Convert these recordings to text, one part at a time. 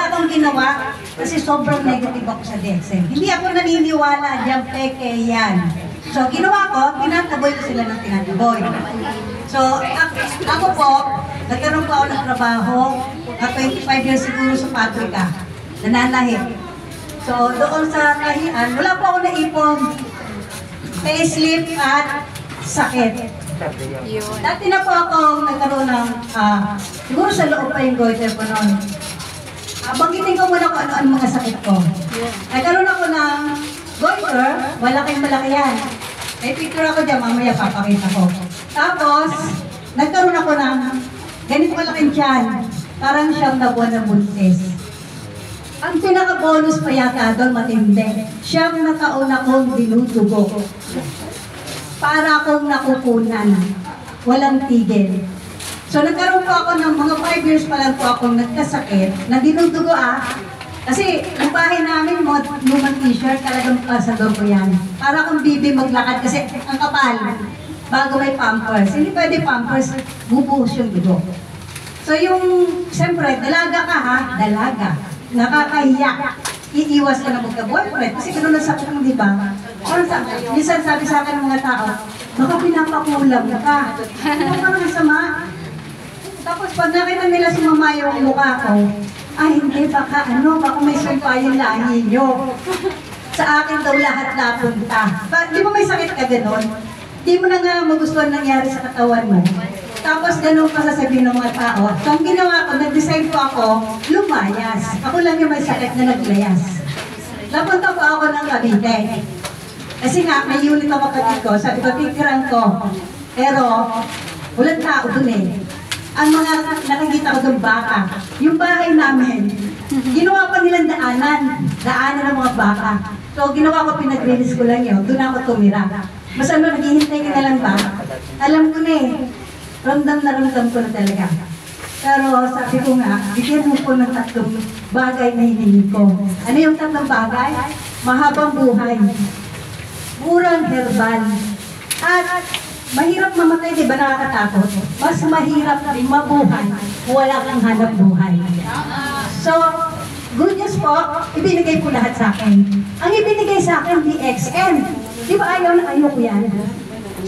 wala akong ginawa kasi sobrang negative ako sa DXN. Hindi ako naniniwala, diyan peke yan. So, ginawa ko, tinataboy ko sila ng tinataboy. So, ako po, nagkaroon po ako ng trabaho at 25 years siguro sa patrika. Nananahi. So, doon sa tahian, wala po ako naipon. Payslip at sakit. Dati na po ako nagkaroon ng, siguro sa loob pa yung goiter ko noon. Banggitin ko muna kung ano-ano mga sakit ko. Nagkaroon ako ng goiter, malaki yan. May picture ako dyan, mamaya papakita ko. Tapos, nagkaroon ako ng ganito kalaking tiyan. Parang siyang nabuwan ng buntis. Ang pinaka-bonus pa yata doon matindi. Siyang nataon akong dinudugo. Para akong nakukunan. Walang tigil. So, nagkaroon po ako ng mga 5 years pa lang po akong nagkasakit na dinudugo Kasi yung bahay namin, mga lumang t-shirt, talagang pasador ko yan. Para akong bibi maglakad kasi ang kapal, bago may pampers. Hindi pwede pampers, bubuhos yung dugo. So yung, siyempre, dalaga ka ha, dalaga. Nakakahiya. Iiwas ka na magka-boyfriend. Kasi gano'n ang sakit mo, di ba? Minsan sabi sa akin ng mga tao, baka pinapakulam ka. Ano ka naman sama? Tapos pag nakita nila si mama yung mukha ko, hindi, baka may sumpa yung lahi nyo. Sa akin daw lahat napunta. Di ba may sakit ka gano'n? Di mo na nga magustuhan nangyari sa katawan mo. Tapos gano'n pa sasabihin ng mga tao. So ang ginawa ko, nag-decide po ako, lumayas. Ako lang yung may sakit na naglayas. Napunta po ako ng Cavite. Kasi nga, may unit ang kapatid ko, sabi ko, titiran ko. Pero, walang tao dun Ang mga nakikita ko doon baka. Yung bahay namin, ginawa pa nilang daanan ng mga baka. So ginawa ko, pinag-release ko lang yun, doon ako tumira. Mas naghihintay ka na lang ba? Alam ko na ramdam ko na talaga. Pero sabi ko nga, bigyan mo po ng 3 bagay na hinihingi ko. Ano yung 3 bagay? Mahabang buhay, murang herbal, at mahirap mamatay, di ba nakakatakot? Mas mahirap mabuhay, wala kang hanap buhay. So, good news po, ibinigay po lahat sa akin. Ang ibinigay sa akin, DXN. Di ba ayaw na ayaw ko yan?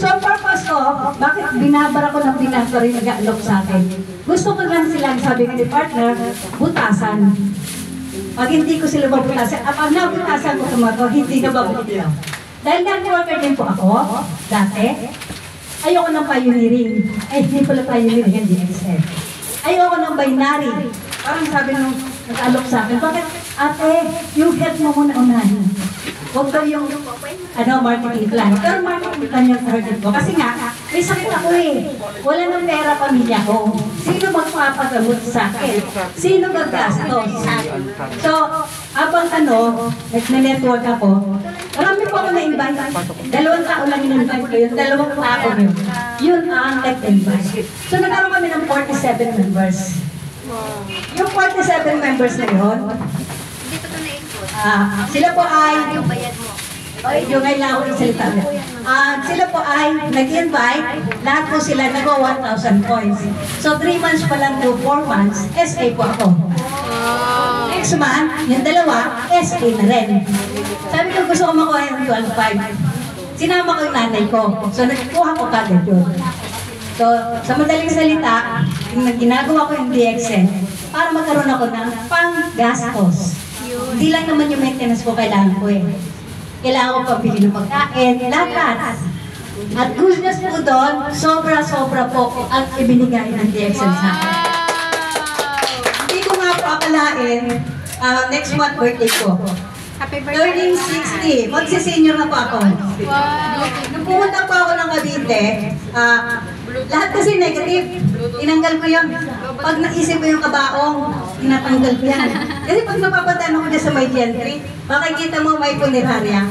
So, ang purpose ko, bakit binabara ko ng binabara yung nag-aalok sa akin? Gusto ko lang silang, sabi ko ni partner, butasan. Pag hindi ko sila mabutasan, pag nabutasan ko tumato, hindi na babalik. Dahil networker din po ako, dati, ayoko ng pioneering. Hindi pala pioneering, hindi DXN. Ayoko ng binary. Parang sabi nung nag-alok sa akin, bakit ate, yung health mo muna unahin. Huwag daw yung marketing plan. Pero marketing plan yung target ko. Kasi nga, may sakit ako Wala ng pera pamilya ko. Sino magpapagamot sa akin? Sino gagastos? So, habang nag-network ako, marami po ako na-invite. 2 tao lang in-invite ko yun. 2 tao yun. Yun ang nag-invite. So, nagkaroon kami ng 47 members. Yung 47 members na yun, sila po ay, yung ngayon ako isalita. Sila po ay nag-invite, lahat po sila nag-1,000 points. So 3 months pa lang to 4 months, SA po ako. Next month, yung 2, SA na rin. Sabi ko gusto ko makuha yung 12,500. Sinama ko yung nanay ko. So nagkuha ko kagad yun. So sa madaling salita, ginagawa ko yung DXN para magkaroon ako ng pang-gastos. Hindi lang naman yung maintenance ko kailangan ko Kailangan ko pabili ng pagkain, lahat. At good news po doon, sobra-sobra po ang ibinigay ng DXN sa akin. Hindi ko nga po akalain, next month birthday ko. Turning 60, magsi-senior na po ako. Nung pumunta po ako ng Cavite, lahat kasi negative. Tinanggal ko yun. Pag naisip ko yung kabaong, tinatanggal ko yan. Kasi pag napapadaan ako dyan sa may gentry, makikita mo may punerarya.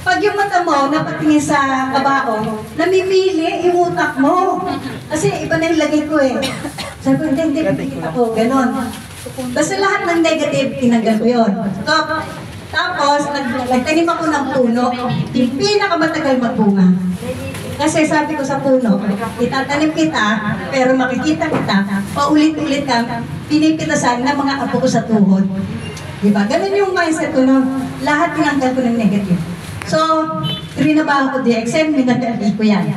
Pag yung mata mo napatingin sa kabaong, namimili yung utak mo. Kasi iba na yung lagay ko Sabi ko, hindi, kita ko, ganon. Basta lahat ng negative, tinanggal ko yun. Tapos, nagtanim ako ng puno, yung pinakamatagal magbunga. Kasi sabi ko sa puno, itatanim kita, pero makikita kita, paulit-ulit kang pinipitasan ng mga apo ko sa tuhod. Diba? Ganun yung mindset ko nun. Lahat tinanggal ko ng negative. So, trinabaho ko DXM, minadali ko yan.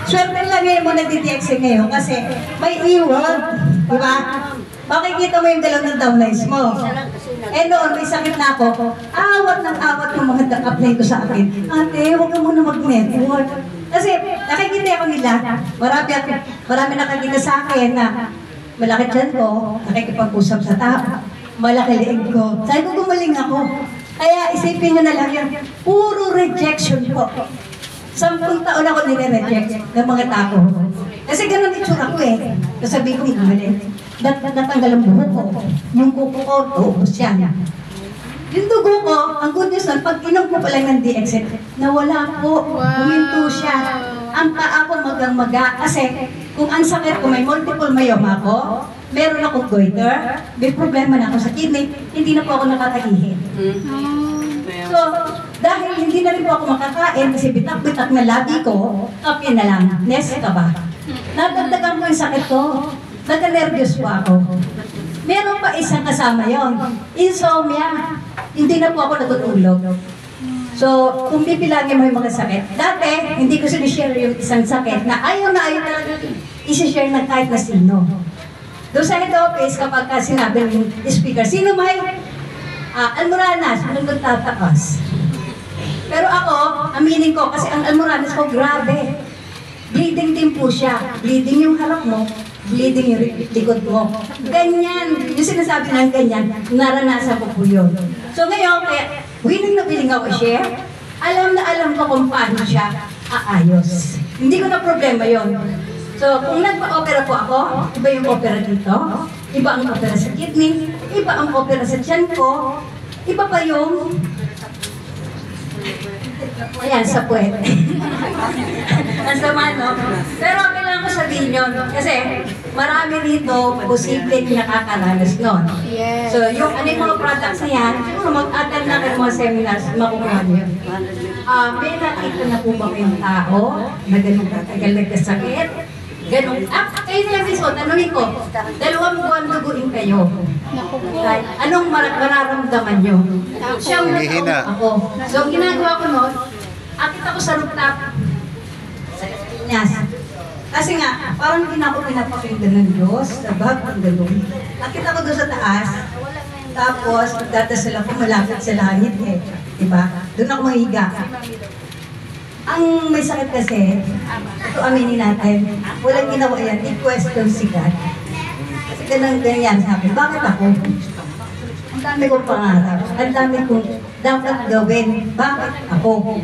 Swerte lang ngayon mo nag-DXM ngayon kasi may e-world. Diba? Makikita mo yung galaw ng downlines mo. Eh noon, may sakit na ako. Awat ng awat ng mga apply ko sa akin. Ate, huwag ka muna mag-network. Kasi nakikita ako nila. Marami nakikita sa akin na malaki dyan ko, nakikipag-usap sa tao. Malaki liig ko. Sabi ko, gumaling ako. Kaya isipin nyo na lang yun. Puro rejection po. 10 taon ako nire-reject ng mga tao. Kasi ganun itsura ko eh. Kasabi ko, gumaling. Natanggal ang buhok ko. Yung kuko ko, tuubos yan. Yung dugo ko, ang good news nun, pag inom ko pa lang ng DXM, nawala po. Huminto siya. Ang paa ko magang-maga. Kasi kung ang sakit ko, may multiple myoma ako, meron akong goiter, may problema na ako sa kidney, hindi na po ako nakakahihin. So, dahil hindi na rin po ako makakain kasi bitak-bitak na lagi ko, kape na lang. Nest ka ba? Nadagdagan ko yung sakit ko. Nagka-nervous po ako. Meron pa isang kasama yon, insomnia. Hindi na po ako natutulog. So, kung bibilangin mo yung mga sakit, dati, hindi ko sinishare yung isang sakit na ayaw na isi-share na kahit na sino. Doon sa head office, kapag sinabi ng speaker, sino may almoranas, anong nagtatakas? Pero ako, aminin ko, kasi ang almoranas ko, grabe. Bleeding din po siya. Bleeding yung harap mo, bleeding yung likod mo. Ganyan, yung sinasabi ng ganyan, naranasan ko po yun. So ngayon, kaya, willing na willing ako share, alam na alam ko kung paano siya aayos. Hindi ko na problema yon. So, kung nagpa-opera po ako, iba yung opera dito, iba ang opera sa kidney, iba ang opera sa tiyan ko, iba pa yung ayan, sa puwet. Ang sama, no? Pero kailangan ko sabihin yun. Kasi marami dito posibleng nakakaranas nun. Yes. So, yung ano yung mga products na yan, siguro mag-attend na kayo mga seminars, makukuha niyo. May nakita na po ba kayong tao na ganun katagal nagkasakit? Ganun. Kayo na lang mismo, tanongin ko, 2 buwan duguin kayo. Anong mararamdaman nyo? Siyang ako. So, ginagawa ko nun, akit ako sa rooftop sa Piñas. Kasi nga, parang hindi na ako pinapakinggan ng Diyos, sa bag, ang gano'n. Akit ako doon sa taas, tapos magdadasal ako malapit sa langit eh. Diba? Doon ako mahiga. Ang may sakit kasi, ito aminin natin, walang ginawa yan, i-question si God. Kasi ganyan sabi, bakit ako? Ang dami kong pangarap, ang dami kong dapat gawin, bakit ako?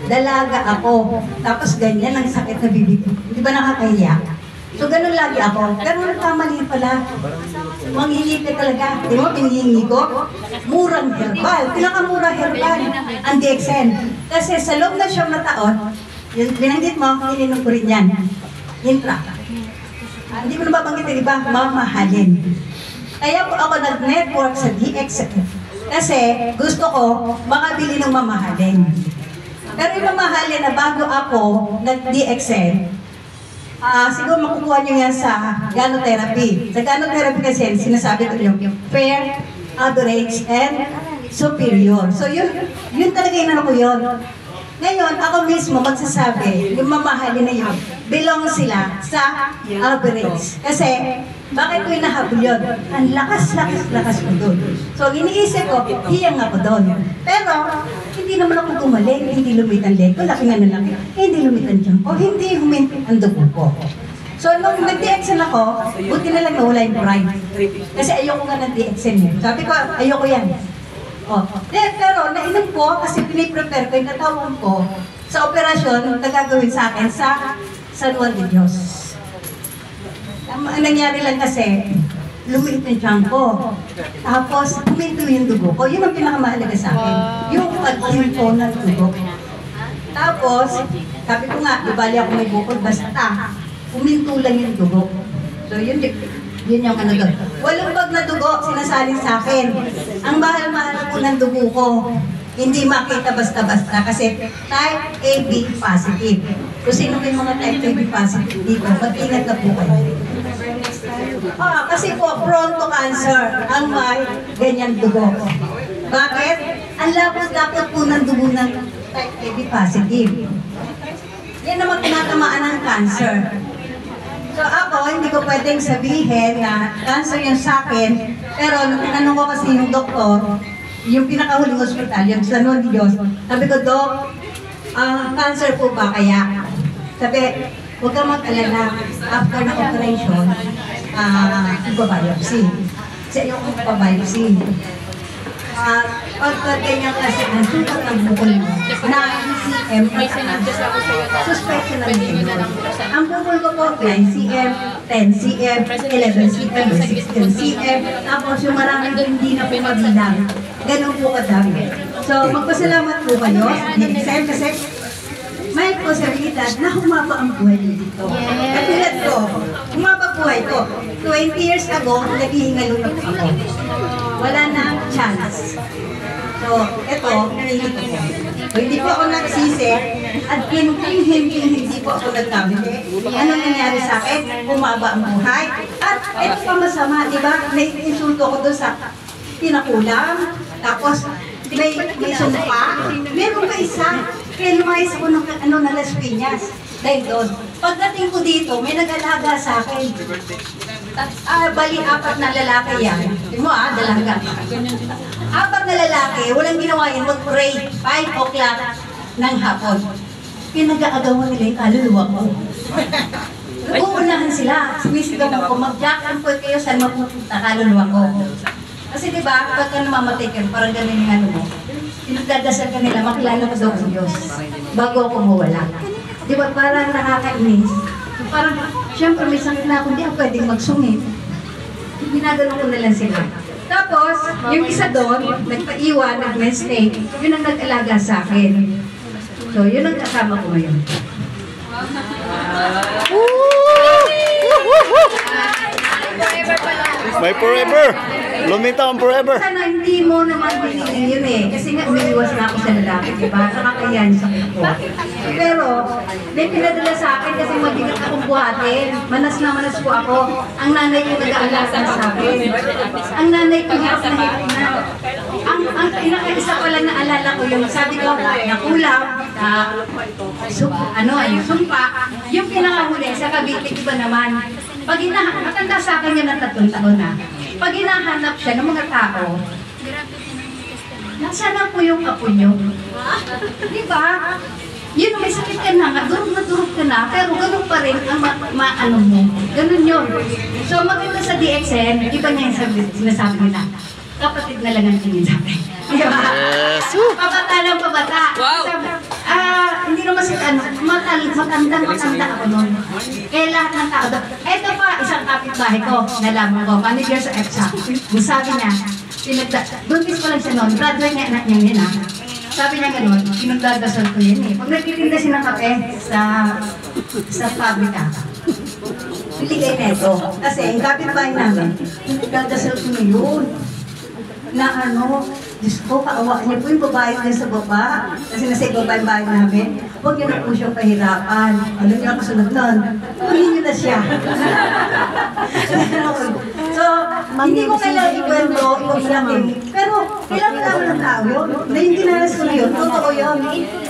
Dalaga ako, tapos ganyan ang sakit na bibig. Di ba nakakahiya? So ganun lagi ako, pero nagkamali pala. Manghihingi ka talaga. Di mo, pinihingi ko? Murang herbal. Pinakamura herbal. Ang DXN. Kasi sa loob na siyang na taon, yung binanggit mo, ininom ko rin yan. Intra. Hindi ko na babanggit, di ba? Mamahalin. Kaya po ako nag-network sa DXN. Kasi gusto ko makabili ng mamahalin. Pero yung mamahalin na bago ako nag-DXN, siguro makukuha nyo yan sa gynotherapy. Sa gynotherapy kasi, sinasabi ko yung fair, average, and superior. So yun talaga yung ano ko yun. Ngayon, ako mismo magsasabi, yung mamahalin na yun, belong sila sa average. Kasi, bakit ko inahabol yun? Ang lakas ko doon. So, iniisip ko, hiyang ako doon. Pero, hindi naman ako gumaling, hindi lumit ang leg ko, laki nga na lang, hindi lumit ang tiyan ko, hindi huminti ang dugo ko. So, nung nag-DXN ako, buti na lang nawala yung pride. Kasi ayoko nga ng DXN eh. Sabi ko, ayoko yan. Oh. Pero, nainom ko kasi piniprepare ko yung katawan ko sa operasyon na gagawin sa akin sa San Juan de Dios. Ang nangyari lang kasi, lumiit yung tiyan ko. Tapos, huminto yung dugo ko. Yun ang pinakamahalaga sa akin. Yung pag-hinto ng dugo. Tapos, sabi ko nga, di bali ako may bukod, basta huminto lang yung dugo. So, yun yung ano doon. Walang bag na dugo, sinasalin sa akin. Ang mahal-mahal po ng dugo ko, hindi makita basta-basta kasi type AB positive. Kung sino may mga type 2 positive dito, mag-ingat na po kayo. Kasi po, prone to cancer ang may ganyan dugo. Bakit? Ang lapot-lapot po ng dugo ng type 2 positive. Yan naman tinatamaan ng cancer. So ako, hindi ko pwedeng sabihin na cancer yung sa akin, pero nung tinanong ko kasi yung doktor, yung pinakahuling hospital, yung San Juan de Dios, sabi ko, Dok, cancer po ba kaya? Sabi, huwag ka mag-alala, after ng operation, ibabiopsy. Sa iyo kong ibabiopsy. Pagka ganyan kasi ang sukat ng bukol mo, na ECM, suspension ng bukol. Ang bukol ko po, 9 cm, 10 cm, 11 cm, 16 cm, tapos yung maraming hindi na po mabilang. Ganun po kadami. So, magpasalamat po kayo sa DXM kasi may posibilidad na humaba ang buhay dito. Katulad ko, humaba buhay ko. 20 years ago, naghihingalo na po ako. Wala na chance. So, ito, narinig ko po. So, hindi po ako nagsisi at hindi po ako nagkamili. Ano nangyari sa akin? Humaba ang buhay. At ito pa masama, di ba? Naiinsulto ko doon sa pinakulang. Tapos, may sumpa. Meron pa isa. Kaya lumayas ako ng Las Piñas. Dahil doon. Pagdating ko dito, may nag-alaga sa akin. Bali, 4 na lalaki yan. Hindi mo dalaga. 4 na lalaki, walang ginawa yan, mag-pray, 5 o'clock ng hapon. Pinag-aagawan nila yung kaluluwa ko. Uunahan sila, sumisigaw ko, mag-jack-and po kayo saan mapupunta kaluluwa ko. Kasi diba, pagka namamatay kayo, parang ganun yung ano mo, pinagdadasal ka nila, makilala ko daw ang Diyos, bago ako mawala. Diba, parang nakakainis. Parang, siyempre may sakit na ako, hindi ako pwedeng magsungit. Ginagano ko na lang sila. Tapos, yung isa doon, nagpaiwan, nag-mistake, yun ang nag-alaga sa akin. So, yun ang kasama ko ngayon. May forever! Lumitaw ang forever! Sana hindi mo naman binigyan yun eh. Kasi nga, umiiwas na ako sa lalaki, diba? Nakakayan sa ko. Pero, may pinadala sa akin kasi mabigat akong buhatin. Manas na manas po ako. Ang nanay ko nag-aalaga sa akin. Ang nanay ko hirap na hirap na. Ang pinaka-isa pa lang naalala ko yung sabi ko, nakulam, yung sumpa, yung pinakahuli sa Cavite, iba naman. Pag matanda sa akin yan ng 3 taon na. Pag hinahanap siya ng mga tao, nasaan na po yung apo nyo? Di ba? Yun, may sakit ka na, durog ka na, pero ganun pa rin ang maano mo. Ganun yun. So maganda sa DXN, iba niya yung sinasabi nila. Kapatid na lang ang tingin sa akin. Di ba? Pabata lang pabata. Wow! Hindi naman sa matanda ako noon. Kaya lahat ng tao doon. Eto pa, isang kapitbahay ko, nalaman ko, manager sa EPSA. Sabi niya, buntis ko lang siya noon, brother niya, anak niya yun Sabi niya gano'n, pinagdadasal ko yun eh. Pag nagtitinda siya ng kape sa pabrika, piligay na ito. Kasi yung kapitbahay namin, pinagdadasal ko na yun. Na Diyos ko, kaawa niya po yung babae niya sa baba. Kasi nasa ibaba yung bahay namin. Huwag niyo na po siyang pahirapan. Ano niya ako sunod nun? Kunin niyo na siya. So, hindi ko kailangan ikwento, ikwento. Pero, kailangan naman ng tao yun. Na yung dinanas ko na yun, totoo yun.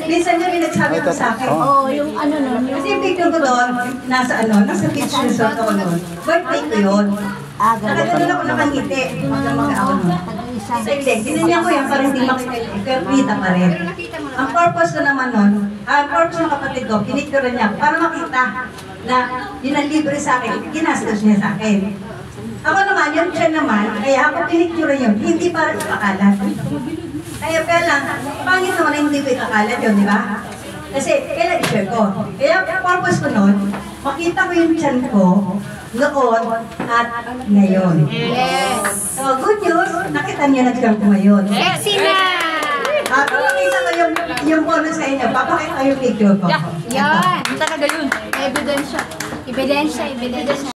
Minsan niya may nagsabi ko sa akin. Yung ano nun. Kasi yung picture ko doon, nasa beach resort ako doon. Birthday ko yun. Nakaganoon ako nakangiti. Hanggang mag-aawal mo. Sa ileg, dinanyan ko yan para hindi makikita. Pero kita pa rin. Ang purpose ko naman nun, ang purpose ng kapatid ko, pinicture niya para makita na yun ang libre sa akin, ginastos niya sa akin. Ako naman, yun siya naman, kaya ako pinicture yun, hindi para ipakalat. Kaya lang, pangit naman na hindi ko ipakalat yun, di ba? Kasi kailan i-share ko. Kaya purpose ko nun, makita ko yung tiyan ko, noon at ngayon. Yes! So, good news, nakita niyo nag-share ko ngayon. Sexy na! Kung makita ko yung bonus sa inyo, papakita ko yung picture ko. Yan! Talaga yun. Ebidensya. Ebidensya.